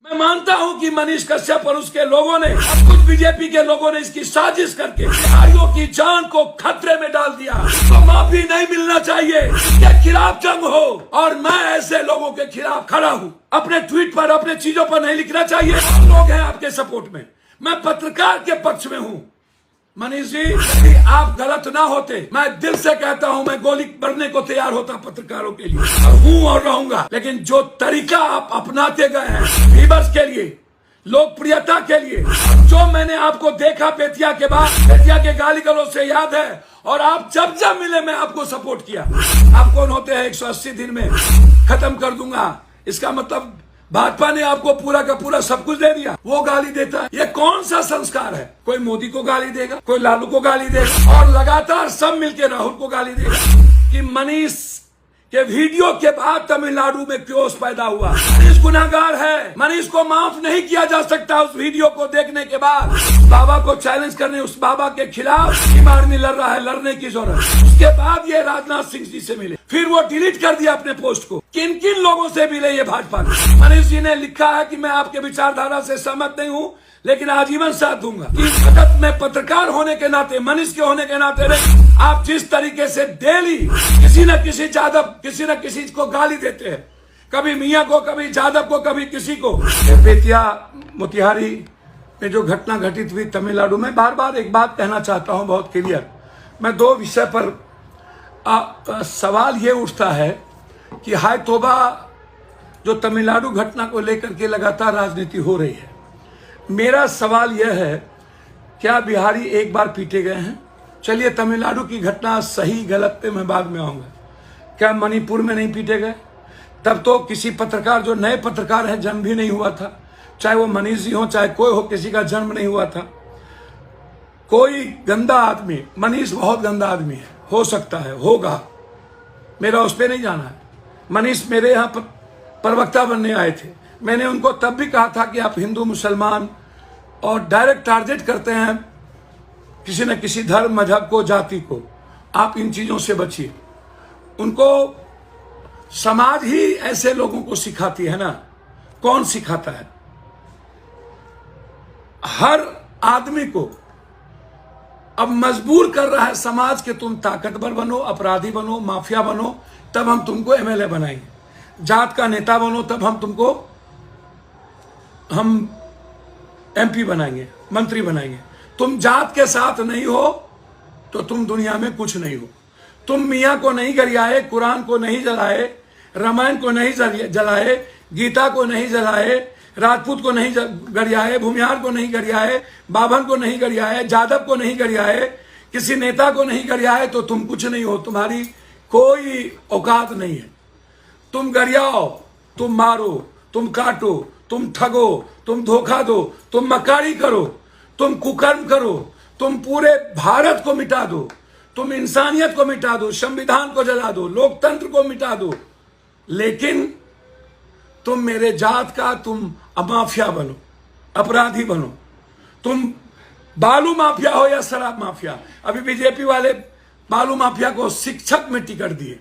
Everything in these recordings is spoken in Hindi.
मैं मानता हूं कि मनीष कश्यप और उसके लोगों ने, कुछ बीजेपी के लोगों ने इसकी साजिश करके बिहारियों की जान को खतरे में डाल दिया। तो माफी नहीं मिलना चाहिए, इसके खिलाफ जंग हो। और मैं ऐसे लोगों के खिलाफ खड़ा हूं। अपने ट्वीट पर, अपने चीजों पर नहीं लिखना चाहिए। लोग हैं आपके सपोर्ट में, मैं पत्रकार के पक्ष में हूं। मनीष जी, यदि आप गलत ना होते, मैं दिल से कहता हूं, मैं गोली भरने को तैयार होता पत्रकारों के लिए, और हूं और रहूंगा। लेकिन जो तरीका आप अपनाते गए हैं व्यूअर्स के लिए, लोकप्रियता के लिए, जो मैंने आपको देखा बेतिया के बाद, बेतिया के गाली गलौज से याद है। और आप जब जब मिले मैं आपको सपोर्ट किया। आप कौन होते हैं 180 दिन में खत्म कर दूंगा, इसका मतलब भाजपा ने आपको पूरा का पूरा सब कुछ दे दिया। वो गाली देता है, ये कौन सा संस्कार है? कोई मोदी को गाली देगा, कोई लालू को गाली देगा, और लगातार सब मिलकर राहुल को गाली देगा। कि मनीष के वीडियो के बाद तमिलनाडु में क्योस पैदा हुआ। मनीष गुनाहगार है, मनीष को माफ नहीं किया जा सकता। उस वीडियो को देखने के बाद बाबा को चैलेंज करने, उस बाबा के खिलाफ टीम आर्मी लड़ रहा है, लड़ने की जरूरत। उसके बाद ये राजनाथ सिंह जी से मिले, फिर वो डिलीट कर दिया अपने पोस्ट को। किन किन लोगों से मिले ये भाजपा ने? मनीष जी ने लिखा है कि मैं आपके विचारधारा से सहमत नहीं हूँ, लेकिन आजीवन साथ दूंगा। इस वक्त में पत्रकार होने के नाते, मनीष के होने के नाते नहीं, आप जिस तरीके से डेली किसी न किसी जादव, किसी न किसी को गाली देते हैं, कभी मियां को, कभी जादव को, कभी किसी को। बेतिया मोतिहारी में जो घटना घटित हुई तमिलनाडु में, बार बार एक बात कहना चाहता हूं बहुत क्लियर। मैं दो विषय पर सवाल ये उठता है कि हाय तौबा, जो तमिलनाडु घटना को लेकर के लगातार राजनीति हो रही है। मेरा सवाल यह है, क्या बिहारी एक बार पीटे गए हैं? चलिए तमिलनाडु की घटना सही गलत पे मैं बाद में आऊंगा। क्या मणिपुर में नहीं पीटे गए? तब तो किसी पत्रकार, जो नए पत्रकार हैं, जन्म भी नहीं हुआ था। चाहे वो मनीष जी हो, चाहे कोई हो, किसी का जन्म नहीं हुआ था। कोई गंदा आदमी, मनीष बहुत गंदा आदमी है, हो सकता है, होगा, मेरा उस पर नहीं जाना है। मनीष मेरे यहाँ प्रवक्ता बनने आए थे। मैंने उनको तब भी कहा था कि आप हिंदू मुसलमान और डायरेक्ट टारगेट करते हैं किसी न किसी धर्म, मजहब को, जाति को, आप इन चीजों से बचिए। उनको समाज ही ऐसे लोगों को सिखाती है ना। कौन सिखाता है? हर आदमी को अब मजबूर कर रहा है समाज के, तुम ताकतवर बनो, अपराधी बनो, माफिया बनो, तब हम तुमको एमएलए बनाएंगे। जात का नेता बनो, तब हम तुमको एमपी बनाएंगे, मंत्री बनाएंगे। तुम जात के साथ नहीं हो तो तुम दुनिया में कुछ नहीं हो। तुम मियाँ को नहीं गरियाए, कुरान को नहीं जलाए, रामायण को नहीं जलाए, गीता को नहीं जलाए, राजपूत को नहीं गरियाए, भूमिहार को नहीं गरियाए, बाभन को नहीं गरियाए, जादव को नहीं गरियाए, किसी नेता को नहीं गरियाए, तो तुम कुछ नहीं हो। तुम्हारी कोई औकात नहीं है। तुम गरियाओ, तुम मारो, तुम काटो, तुम ठगो, तुम धोखा दो, तुम मकारी करो, तुम कुकर्म करो, तुम पूरे भारत को मिटा दो, तुम इंसानियत को मिटा दो, संविधान को जला दो, लोकतंत्र को मिटा दो, लेकिन तुम मेरे जात का, तुम माफिया बनो, अपराधी बनो। तुम बालू माफिया हो या शराब माफिया। अभी बीजेपी वाले बालू माफिया को शिक्षक में टिकट दिए।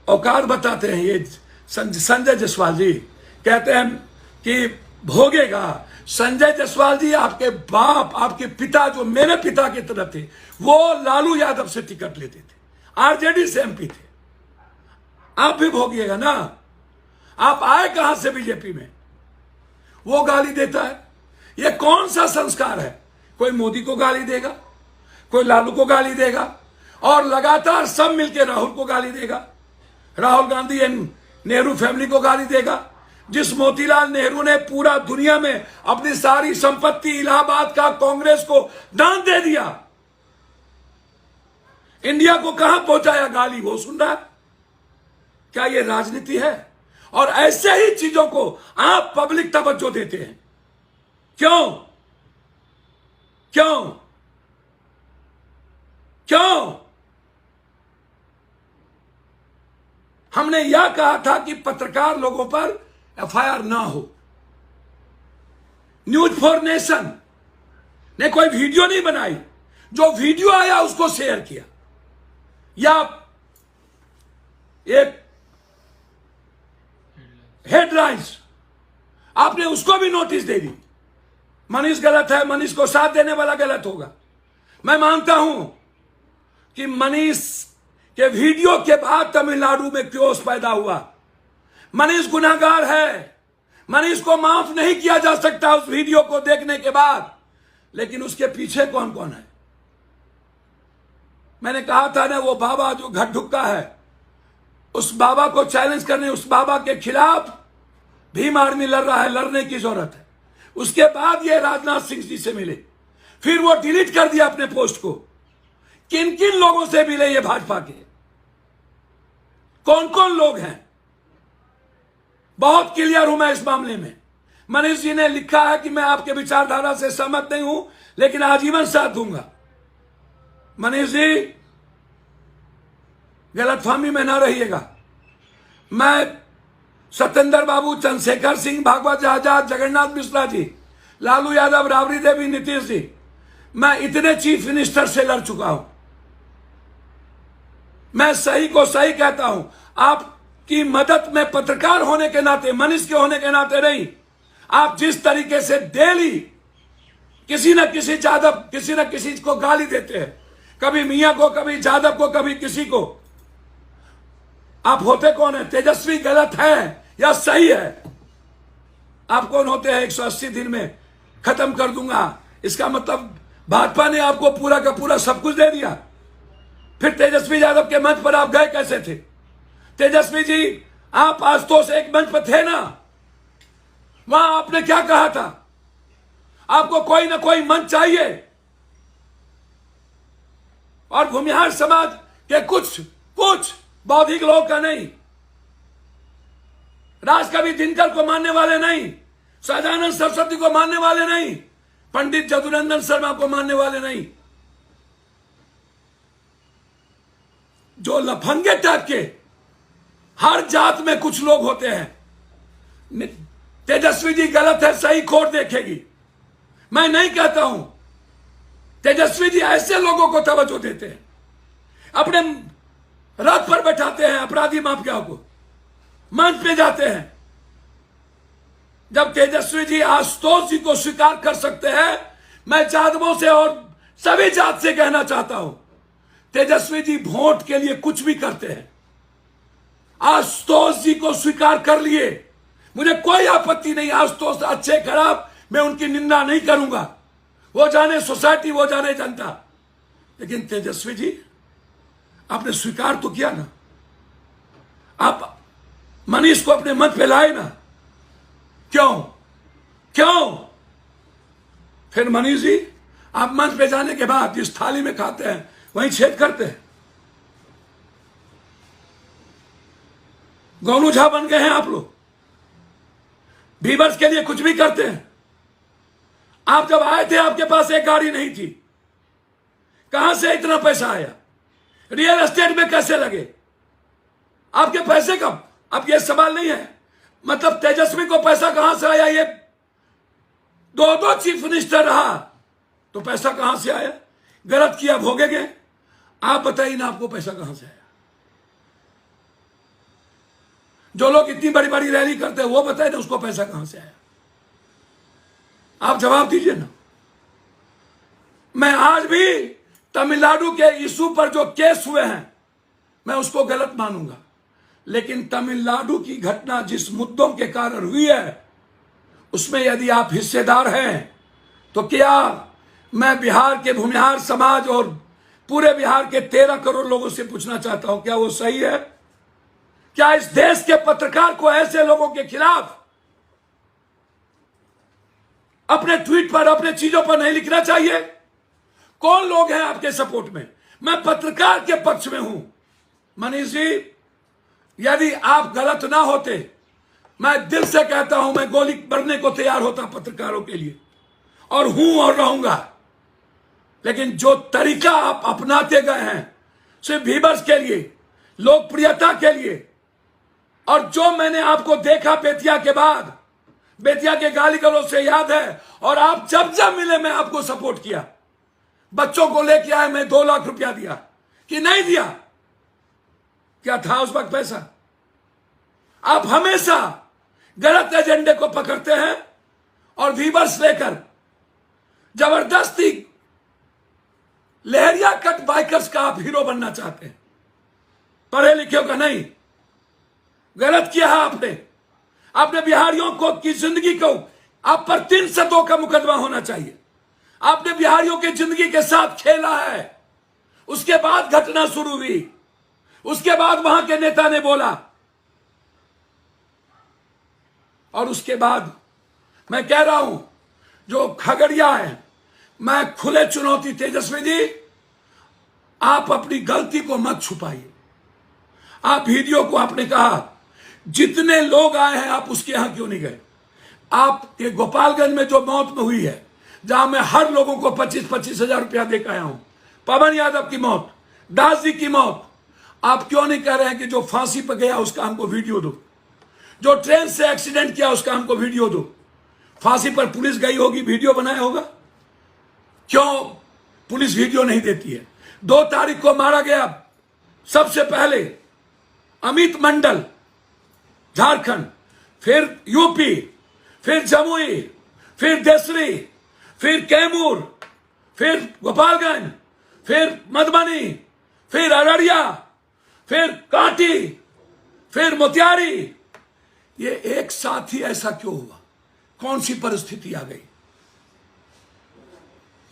औकात बताते हैं ये संजय जायसवाल जी, कहते हैं कि भोगेगा। संजय जायसवाल जी आपके बाप, आपके पिता, जो मेरे पिता की तरह थे, वो लालू यादव से टिकट लेते थे, आरजेडी से एमपी थे। आप भी भोगिएगा ना। आप आए कहां से बीजेपी में? वो गाली देता है। ये कौन सा संस्कार है? कोई मोदी को गाली देगा, कोई लालू को गाली देगा, और लगातार सब मिलकर राहुल को गाली देगा। राहुल गांधी एंड नेहरू फैमिली को गाली देगा। जिस मोतीलाल नेहरू ने पूरा दुनिया में अपनी सारी संपत्ति इलाहाबाद का कांग्रेस को दान दे दिया, इंडिया को कहां पहुंचाया गाली, वो सुन रहा है? क्या ये राजनीति है? और ऐसे ही चीजों को आप पब्लिक तवज्जो देते हैं। क्यों? क्यों? क्यों? हमने यह कहा था कि पत्रकार लोगों पर एफआईआर ना हो। न्यूज फॉर नेशन ने कोई वीडियो नहीं बनाई, जो वीडियो आया उसको शेयर किया, या एक हेडलाइंस आपने उसको भी नोटिस दे दी। मनीष गलत है, मनीष को साथ देने वाला गलत होगा। मैं मानता हूं कि मनीष के वीडियो के बाद तमिलनाडु में क्योस पैदा हुआ। मनीष गुनाहगार है, मनीष को माफ नहीं किया जा सकता उस वीडियो को देखने के बाद। लेकिन उसके पीछे कौन कौन है? मैंने कहा था ना, वो बाबा जो घट ढुक्का है, उस बाबा को चैलेंज करने, उस बाबा के खिलाफ भीम आर्मी लड़ रहा है, लड़ने की जरूरत है। उसके बाद ये राजनाथ सिंह जी से मिले, फिर वो डिलीट कर दिया अपने पोस्ट को। किन किन लोगों से मिले ये भाजपा के, कौन कौन लोग हैं, बहुत क्लियर हूं मैं इस मामले में। मनीष जी ने लिखा है कि मैं आपके विचारधारा से सहमत नहीं हूं, लेकिन आजीवन साथ दूंगा। मनीष जी, गलतफहमी में ना रहिएगा। मैं सत्येंद्र बाबू, चंद्रशेखर सिंह, भागवत आजाद, जगन्नाथ मिश्रा जी, लालू यादव, राबड़ी देवी, नीतीश जी, मैं इतने चीफ मिनिस्टर से लड़ चुका हूं। मैं सही को सही कहता हूं। आपकी मदद में पत्रकार होने के नाते, मनीष के होने के नाते नहीं, आप जिस तरीके से डेली किसी न किसी यादव, किसी न किसी को गाली देते हैं, कभी मियां को, कभी यादव को, कभी किसी को। आप होते कौन है? तेजस्वी गलत है या सही है? आप कौन होते हैं? 180 दिन में खत्म कर दूंगा, इसका मतलब भाजपा ने आपको पूरा का पूरा सब कुछ दे दिया। फिर तेजस्वी यादव के मंच पर आप गए कैसे थे? तेजस्वी जी, आप आशुतोष एक मंच पर थे ना, वहां आपने क्या कहा था? आपको कोई ना कोई मंच चाहिए। और भूमिहार समाज के कुछ बौद्धिक लोग का नहीं, राजकवि दिनकर को मानने वाले नहीं, सहजानंद सरस्वती को मानने वाले नहीं, पंडित जदुनंदन शर्मा को मानने वाले नहीं, जो लफंगे टाइप के हर जात में कुछ लोग होते हैं। तेजस्वी जी गलत है, सही खोट देखेगी। मैं नहीं कहता हूं। तेजस्वी जी ऐसे लोगों को तवज्जो देते हैं, अपने रथ पर बैठाते हैं अपराधी माफिया को, मंच पे जाते हैं। जब तेजस्वी जी आशुतोष जी को स्वीकार कर सकते हैं, मैं यादवों से और सभी जात से कहना चाहता हूं, तेजस्वी जी वोट के लिए कुछ भी करते हैं। आशुतोष जी को स्वीकार कर लिए, मुझे कोई आपत्ति नहीं। आशुतोष अच्छे खराब मैं उनकी निंदा नहीं करूंगा, वो जाने सोसाइटी, वो जाने जनता। लेकिन तेजस्वी जी, आपने स्वीकार तो किया ना, आप मनीष को अपने मंच पे लाए ना, क्यों? फिर मनीष जी, आप मंच पे जाने के बाद जिस थाली में खाते हैं वहीं छेद करते हैं। गोनू झा बन गए हैं आप लोग, व्यूअर्स के लिए कुछ भी करते हैं। आप जब आए थे, आपके पास एक गाड़ी नहीं थी, कहां से इतना पैसा आया? रियल एस्टेट में कैसे लगे आपके पैसे? कब? अब ये सवाल नहीं है। मतलब तेजस्वी को पैसा कहां से आया? ये दो चीफ मिनिस्टर रहा तो पैसा कहां से आया? गलत किया भोगेंगे। आप बताइए ना, आपको पैसा कहां से आया? जो लोग इतनी बड़ी बड़ी रैली करते हैं वो बताए ना, उसको पैसा कहां से आया? आप जवाब दीजिए ना। मैं आज भी तमिलनाडु के इशू पर जो केस हुए हैं, मैं उसको गलत मानूंगा। लेकिन तमिलनाडु की घटना जिस मुद्दों के कारण हुई है, उसमें यदि आप हिस्सेदार हैं, तो क्या मैं बिहार के भूमिहार समाज और पूरे बिहार के 13 करोड़ लोगों से पूछना चाहता हूं, क्या वो सही है? क्या इस देश के पत्रकार को ऐसे लोगों के खिलाफ अपने ट्वीट पर, अपने चीजों पर नहीं लिखना चाहिए? कौन लोग हैं आपके सपोर्ट में? मैं पत्रकार के पक्ष में हूं। मनीष जी, यदि आप गलत ना होते, मैं दिल से कहता हूं, मैं गोली भरने को तैयार होता पत्रकारों के लिए, और हूं और रहूंगा। लेकिन जो तरीका आप अपनाते गए हैं, सिर्फ व्यूअर्स के लिए, लोकप्रियता के लिए, और जो मैंने आपको देखा बेतिया के बाद, बेतिया के गाली गलौज से याद है, और आप जब जब मिले मैं आपको सपोर्ट किया। बच्चों को लेके आए, मैं 2 लाख रुपया दिया कि नहीं दिया? क्या था उस वक्त पैसा? आप हमेशा गलत एजेंडे को पकड़ते हैं और व्यूअर्स लेकर जबरदस्ती लहरिया कट बाइकर्स का आप हीरो बनना चाहते हैं। पढ़े लिखे का नहीं, गलत किया है आपने। आपने बिहारियों को की जिंदगी को आप पर 302 का मुकदमा होना चाहिए। आपने बिहारियों की जिंदगी के साथ खेला है। उसके बाद घटना शुरू हुई, उसके बाद वहां के नेता ने बोला, और उसके बाद मैं कह रहा हूं जो खगड़िया है, मैं खुले चुनौती, तेजस्वी जी आप अपनी गलती को मत छुपाइए। आप वीडियो को आपने कहा जितने लोग आए हैं आप उसके यहां क्यों नहीं गए? आप ये गोपालगंज में जो मौत में हुई है, जहां मैं हर लोगों को 25-25 हजार रुपया देकर आया हूं, पवन यादव की मौत, दास जी की मौत, आप क्यों नहीं कह रहे हैं कि जो फांसी पर गया उसका हमको वीडियो दो, जो ट्रेन से एक्सीडेंट किया उसका हमको वीडियो दो? फांसी पर पुलिस गई होगी, वीडियो बनाया होगा, क्यों पुलिस वीडियो नहीं देती है? 2 तारीख को मारा गया सबसे पहले अमित मंडल झारखंड, फिर यूपी, फिर जमुई, फिर देसरी, फिर कैमूर, फिर गोपालगंज, फिर मधुबनी, फिर अररिया, फिर कांटी, फिर मोतिहारी। ये एक साथ ही ऐसा क्यों हुआ? कौन सी परिस्थिति आ गई?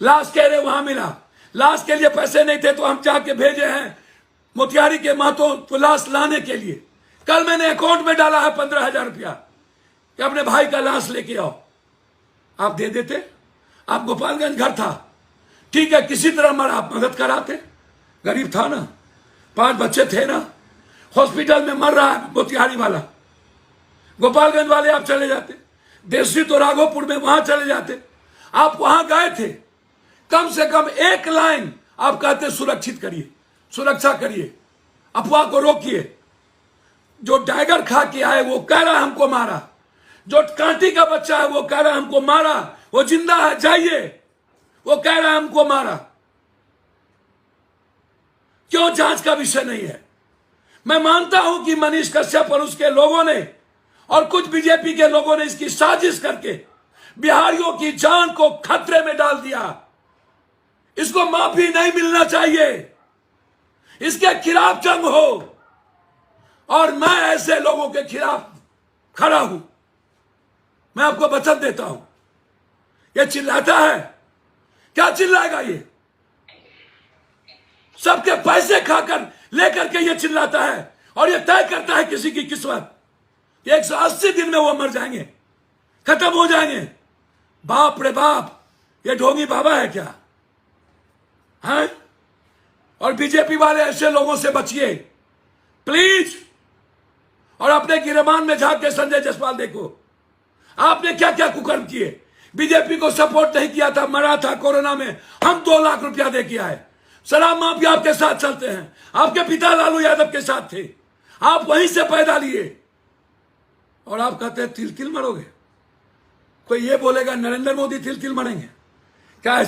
लाश कह रहे वहां मिला, लाश के लिए पैसे नहीं थे तो हम जाके भेजे हैं मोतिहारी के महतो को लाश लाने के लिए। कल मैंने अकाउंट में डाला है 15,000 रुपया कि अपने भाई का लाश लेके आओ। आप दे देते? आप गोपालगंज घर था, ठीक है, किसी तरह मरा, आप मदद कराते, गरीब था ना, 5 बच्चे थे ना, हॉस्पिटल में मर रहा है मोतिहारी वाला, गोपालगंज वाले आप चले जाते, देसी तो राघोपुर में वहां चले जाते। आप वहां गए थे, कम से कम एक लाइन आप कहते सुरक्षित करिए, सुरक्षा करिए, अफवाह को रोकिए। जो टाइगर खा के आए वो कह रहा है हमको मारा, जो कांटी का बच्चा है वो कह रहा है हमको मारा, वो जिंदा है जाइए, वो कह रहा है हमको मारा। क्यों जांच का विषय नहीं है? मैं मानता हूं कि मनीष कश्यप और उसके लोगों ने और कुछ बीजेपी के लोगों ने इसकी साजिश करके बिहारियों की जान को खतरे में डाल दिया। इसको माफी नहीं मिलना चाहिए, इसके खिलाफ जंग हो, और मैं ऐसे लोगों के खिलाफ खड़ा हूं। मैं आपको वचन देता हूं। ये चिल्लाता है, क्या चिल्लाएगा? ये सबके पैसे खाकर लेकर के ये चिल्लाता है और ये तय करता है किसी की किस्मत। 180 दिन में वो मर जाएंगे, खत्म हो जाएंगे। बाप रे बाप, ये ढोंगी बाबा है क्या? हैं? और बीजेपी वाले ऐसे लोगों से बचिए प्लीज। और अपने गिरबान में झांक के संजय जायसवाल देखो, आपने क्या क्या कुकर्म किए। बीजेपी को सपोर्ट नहीं किया था, मरा था कोरोना में, हम 2 लाख रुपया दे के आए। शराब माफिया आपके साथ चलते हैं, आपके पिता लालू यादव के साथ थे, आप वहीं से पैदा लिए, और आप कहते हैं तिल तिल मरोगे। कोई ये बोलेगा नरेंद्र मोदी तिल तिल मरेंगे क्या?